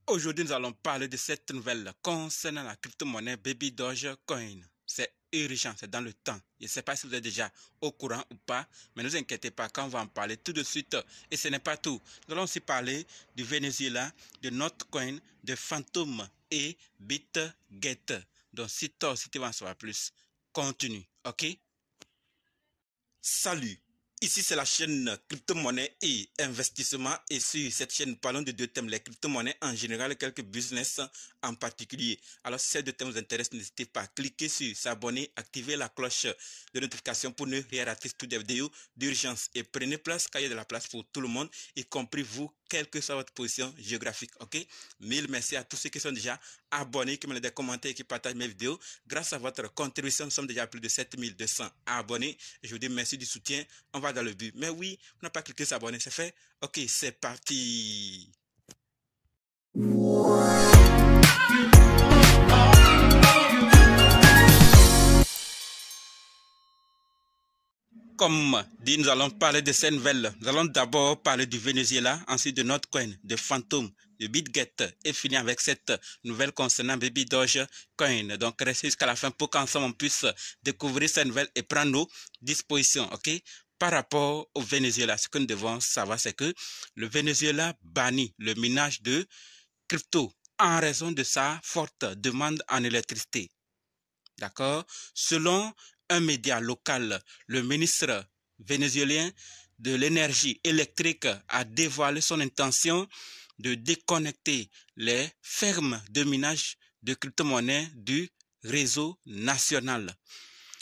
Aujourd'hui, nous allons parler de cette nouvelle concernant la crypto-monnaie Baby Dogecoin. C'est urgent, c'est dans le temps. Je ne sais pas si vous êtes déjà au courant ou pas, mais ne vous inquiétez pas, quand on va en parler tout de suite. Et ce n'est pas tout. Nous allons aussi parler du Venezuela, de Notcoin, de Phantom et BitGet. Donc, si tu veux en savoir plus, continue, ok? Salut! Ici, c'est la chaîne crypto-monnaie et investissement. Et sur cette chaîne, nous parlons de deux thèmes, les crypto-monnaies en général et quelques business en particulier. Alors, si ces deux thèmes vous intéressent, n'hésitez pas à cliquer sur s'abonner, activer la cloche de notification pour ne rien rater toutes les vidéos d'urgence. Et prenez place, car il y a de la place pour tout le monde, y compris vous, quelle que soit votre position géographique. Ok? Mille merci à tous ceux qui sont déjà abonnés, qui me laissent des commentaires et qui partagent mes vidéos. Grâce à votre contribution, nous sommes déjà à plus de 7200 abonnés. Je vous dis merci du soutien. On va dans le but. Mais oui, on n'a pas cliqué s'abonner, c'est fait. Ok, c'est parti. Comme dit, nous allons parler de ces nouvelles. Nous allons d'abord parler du Venezuela, ensuite de Notcoin, de Phantom, de BitGet et finir avec cette nouvelle concernant Baby Dogecoin. Donc, restez jusqu'à la fin pour qu'ensemble on puisse découvrir cette nouvelle et prendre nos dispositions, ok? Par rapport au Venezuela, ce que nous devons savoir, c'est que le Venezuela bannit le minage de crypto en raison de sa forte demande en électricité. D'accord? Selon un média local, le ministre vénézuélien de l'énergie électrique a dévoilé son intention de déconnecter les fermes de minage de crypto-monnaies du réseau national.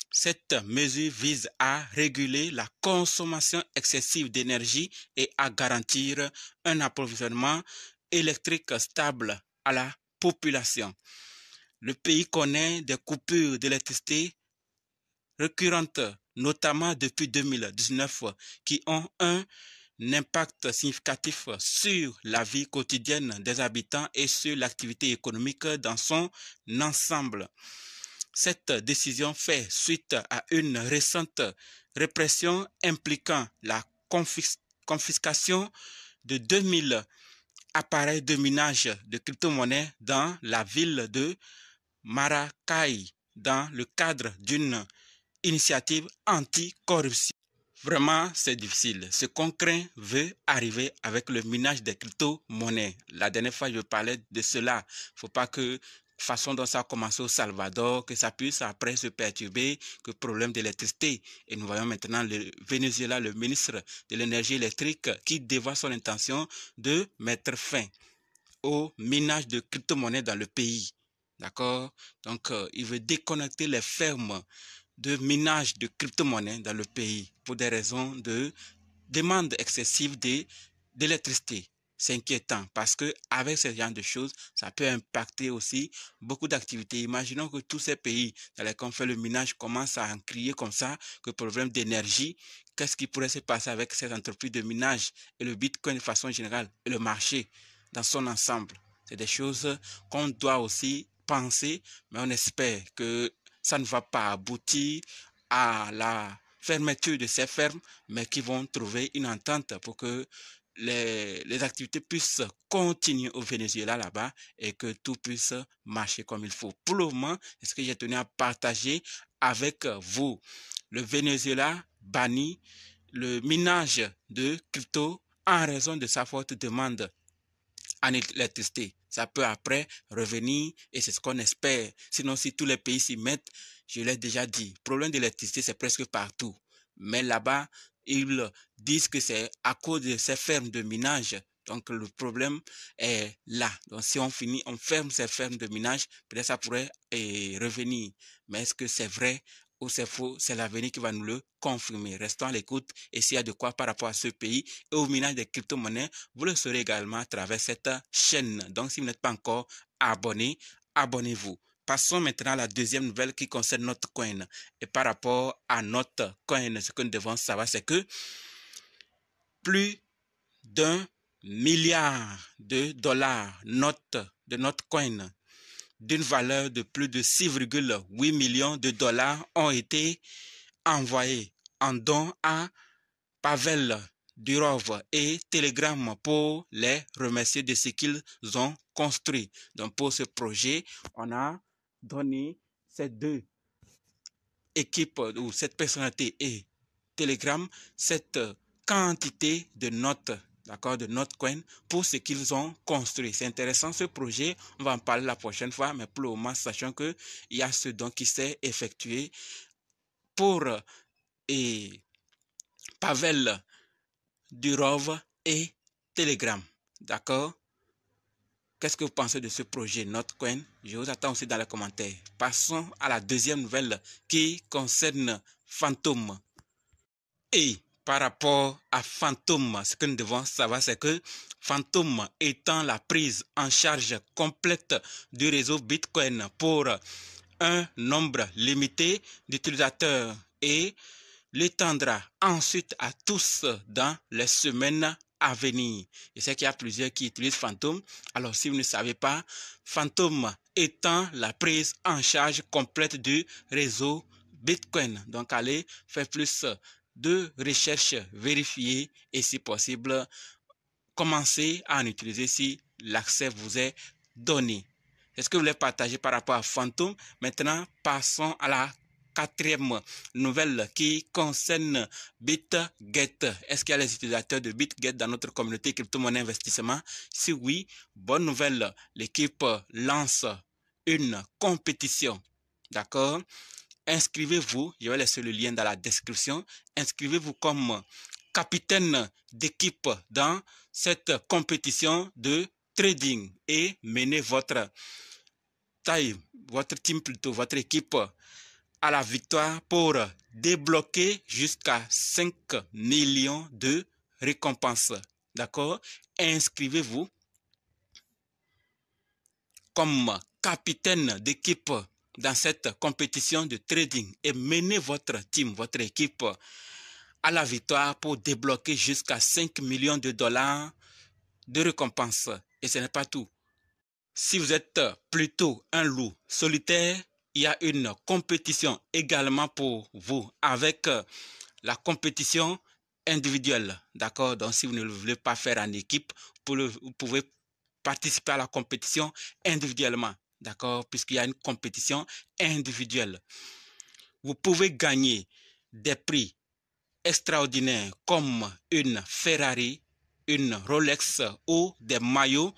Cette mesure vise à réguler la consommation excessive d'énergie et à garantir un approvisionnement électrique stable à la population. Le pays connaît des coupures d'électricité récurrentes, notamment depuis 2019, qui ont un impact significatif sur la vie quotidienne des habitants et sur l'activité économique dans son ensemble. Cette décision fait suite à une récente répression impliquant la confiscation de 2000 appareils de minage de crypto-monnaies dans la ville de Maracay dans le cadre d'une initiative anti-corruption. Vraiment, c'est difficile. Ce qu'on craint veut arriver avec le minage des crypto-monnaies. La dernière fois, je parlais de cela. Il ne faut pas que façon dont ça a commencé au Salvador, que ça puisse après se perturber, que problème d'électricité. Et nous voyons maintenant le Venezuela, le ministre de l'énergie électrique, qui dévoile son intention de mettre fin au minage de crypto-monnaies dans le pays. D'accord? Donc, il veut déconnecter les fermes de minage de crypto-monnaies dans le pays pour des raisons de demande excessive d'électricité. C'est inquiétant parce que avec ce genre de choses, ça peut impacter aussi beaucoup d'activités. Imaginons que tous ces pays dans lesquels on fait le minage commencent à en crier comme ça, que problème d'énergie, qu'est-ce qui pourrait se passer avec ces entreprises de minage et le Bitcoin de façon générale et le marché dans son ensemble. C'est des choses qu'on doit aussi penser, mais on espère que ça ne va pas aboutir à la fermeture de ces fermes, mais qui vont trouver une entente pour que les activités puissent continuer au Venezuela là-bas et que tout puisse marcher comme il faut. Pour le moment, c'est ce que j'ai tenu à partager avec vous. Le Venezuela bannit le minage de crypto en raison de sa forte demande en électricité. Ça peut après revenir et c'est ce qu'on espère. Sinon, si tous les pays s'y mettent, je l'ai déjà dit, le problème d'électricité, c'est presque partout. Mais là-bas, ils disent que c'est à cause de ces fermes de minage. Donc, le problème est là. Donc, si on ferme ces fermes de minage, peut-être ça pourrait revenir. Mais est-ce que c'est vrai ou c'est faux? C'est l'avenir qui va nous le confirmer. Restons à l'écoute et s'il y a de quoi par rapport à ce pays et au minage des crypto-monnaies, vous le saurez également à travers cette chaîne. Donc, si vous n'êtes pas encore abonné, abonnez-vous. Passons maintenant à la deuxième nouvelle qui concerne Notcoin. Et par rapport à Notcoin, ce que nous devons savoir, c'est que plus d'1 milliard de dollars de Notcoin d'une valeur de plus de 6,8 millions de dollars ont été envoyés en don à Pavel Durov et Telegram pour les remercier de ce qu'ils ont construit. Donc pour ce projet, on a donné ces deux équipes ou cette personnalité et Telegram cette quantité de notes, d'accord, de Notcoin pour ce qu'ils ont construit. C'est intéressant ce projet, on va en parler la prochaine fois, mais pour le moment, sachant qu'il y a ce don qui s'est effectué pour Pavel Durov et Telegram, d'accord. Qu'est-ce que vous pensez de ce projet Notcoin? Je vous attends aussi dans les commentaires. Passons à la deuxième nouvelle qui concerne Fantom. Et par rapport à Fantom, ce que nous devons savoir, c'est que Fantom étant la prise en charge complète du réseau Bitcoin pour un nombre limité d'utilisateurs et l'étendra ensuite à tous dans les semaines à venir. Je sais qu'il y a plusieurs qui utilisent Fantom. Alors, si vous ne savez pas, Fantom étant la prise en charge complète du réseau Bitcoin. Donc, allez faire plus de recherches, vérifier et si possible, commencez à en utiliser si l'accès vous est donné. Est-ce que vous voulez partager par rapport à Fantom? Maintenant, passons à la quatrième nouvelle qui concerne BitGet. Est-ce qu'il y a les utilisateurs de BitGet dans notre communauté crypto-monnaie investissement? Si oui, bonne nouvelle, l'équipe lance une compétition. D'accord? Inscrivez-vous, je vais laisser le lien dans la description. Inscrivez-vous comme capitaine d'équipe dans cette compétition de trading et menez votre team plutôt, votre équipe à la victoire pour débloquer jusqu'à 5 millions de récompenses. D'accord? Inscrivez-vous comme capitaine d'équipe dans cette compétition de trading et menez votre team, votre équipe à la victoire pour débloquer jusqu'à 5 millions de dollars de récompenses. Et ce n'est pas tout. Si vous êtes plutôt un loup solitaire, il y a une compétition également pour vous avec la compétition individuelle. D'accord? Donc, si vous ne le voulez pas faire en équipe, vous pouvez participer à la compétition individuellement. D'accord? Puisqu'il y a une compétition individuelle. Vous pouvez gagner des prix extraordinaires comme une Ferrari, une Rolex ou des maillots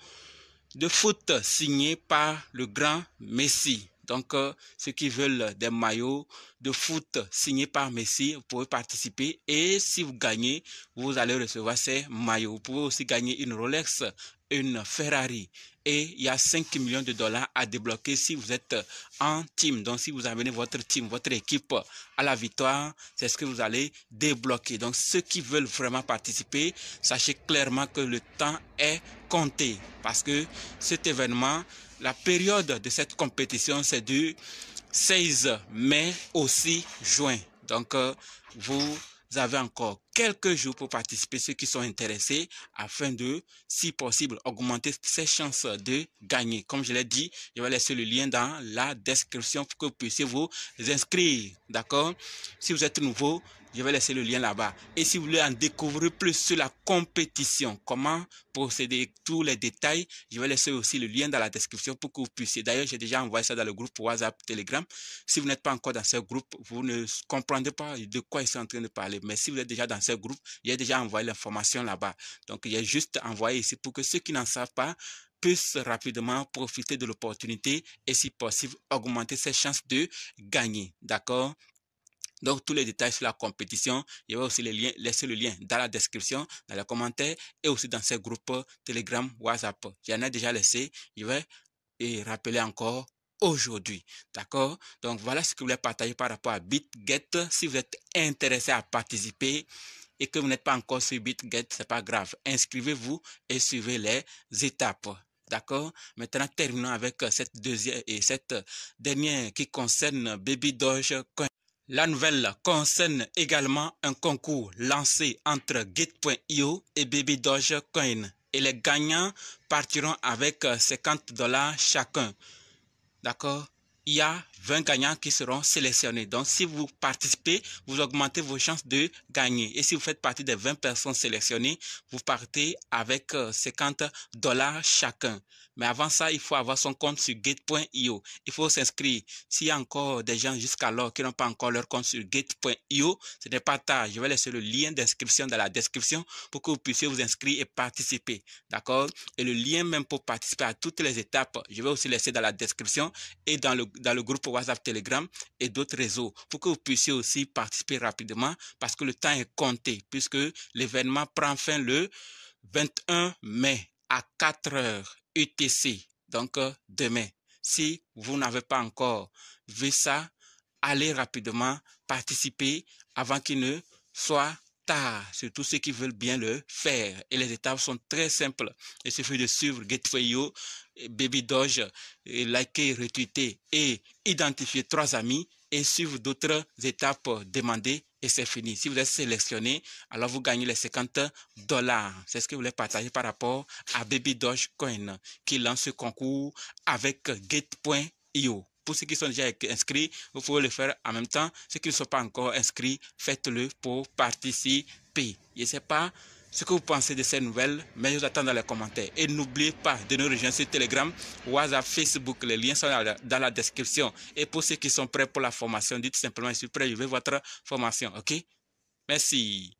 de foot signés par le grand Messi. Donc, ceux qui veulent des maillots de foot signés par Messi, vous pouvez participer. Et si vous gagnez, vous allez recevoir ces maillots. Vous pouvez aussi gagner une Rolex, une Ferrari. Et il y a 5 millions de dollars à débloquer si vous êtes en team. Donc, si vous amenez votre team, votre équipe à la victoire, c'est ce que vous allez débloquer. Donc, ceux qui veulent vraiment participer, sachez clairement que le temps est compté. Parce que cet événement, la période de cette compétition, c'est du 16 mai au 6 juin. Donc, vous avez encore quelques jours pour participer, ceux qui sont intéressés, afin de, si possible, augmenter ses chances de gagner. Comme je l'ai dit, je vais laisser le lien dans la description pour que vous puissiez vous inscrire. D'accord? Si vous êtes nouveau, je vais laisser le lien là-bas. Et si vous voulez en découvrir plus sur la compétition, comment procéder, tous les détails, je vais laisser aussi le lien dans la description pour que vous puissiez. D'ailleurs, j'ai déjà envoyé ça dans le groupe WhatsApp, Telegram. Si vous n'êtes pas encore dans ce groupe, vous ne comprendrez pas de quoi ils sont en train de parler. Mais si vous êtes déjà dans ce groupe, il y a déjà envoyé l'information là-bas. Donc, il y a juste envoyé ici pour que ceux qui n'en savent pas puissent rapidement profiter de l'opportunité et, si possible, augmenter ses chances de gagner. D'accord? Donc, tous les détails sur la compétition, il y va aussi laisser le lien dans la description, dans les commentaires et aussi dans ces groupes Telegram, WhatsApp. J'en ai déjà laissé, je vais rappeler encore aujourd'hui. D'accord? Donc, voilà ce que je voulais partager par rapport à BitGet. Si vous êtes intéressé à participer et que vous n'êtes pas encore sur BitGet, c'est pas grave. Inscrivez-vous et suivez les étapes. D'accord? Maintenant, terminons avec cette dernière qui concerne Baby Dogecoin. La nouvelle concerne également un concours lancé entre Git.io et Baby Dogecoin. Et les gagnants partiront avec 50 $ chacun. D'accord? il y a 20 gagnants qui seront sélectionnés. Donc, si vous participez, vous augmentez vos chances de gagner. Et si vous faites partie des 20 personnes sélectionnées, vous partez avec 50 $ chacun. Mais avant ça, il faut avoir son compte sur gate.io. Il faut s'inscrire. S'il y a encore des gens jusqu'alors qui n'ont pas encore leur compte sur gate.io, ce n'est pas tard. Je vais laisser le lien d'inscription dans la description pour que vous puissiez vous inscrire et participer. D'accord? Et le lien même pour participer à toutes les étapes, je vais aussi laisser dans la description et dans le groupe WhatsApp, Telegram et d'autres réseaux pour que vous puissiez aussi participer rapidement parce que le temps est compté puisque l'événement prend fin le 21 mai à 4 heures UTC, donc demain. Si vous n'avez pas encore vu ça, allez rapidement participer avant qu'il ne soit tard, surtout ceux qui veulent bien le faire. Et les étapes sont très simples. Il suffit de suivre Gate4io, Baby Doge, liker, retweeter et identifier 3 amis et suivre d'autres étapes demandées et c'est fini. Si vous êtes sélectionné, alors vous gagnez les 50 $. C'est ce que je voulais partager par rapport à Baby Doge Coin qui lance ce concours avec Gate.io. Pour ceux qui sont déjà inscrits, vous pouvez le faire en même temps. Ceux qui ne sont pas encore inscrits, faites-le pour participer. Je ne sais pas ce que vous pensez de ces nouvelles, mais je vous attends dans les commentaires. Et n'oubliez pas de nous rejoindre sur Telegram, WhatsApp, Facebook. Les liens sont dans la description. Et pour ceux qui sont prêts pour la formation, dites simplement, je suis prêt, je veux votre formation. OK? Merci.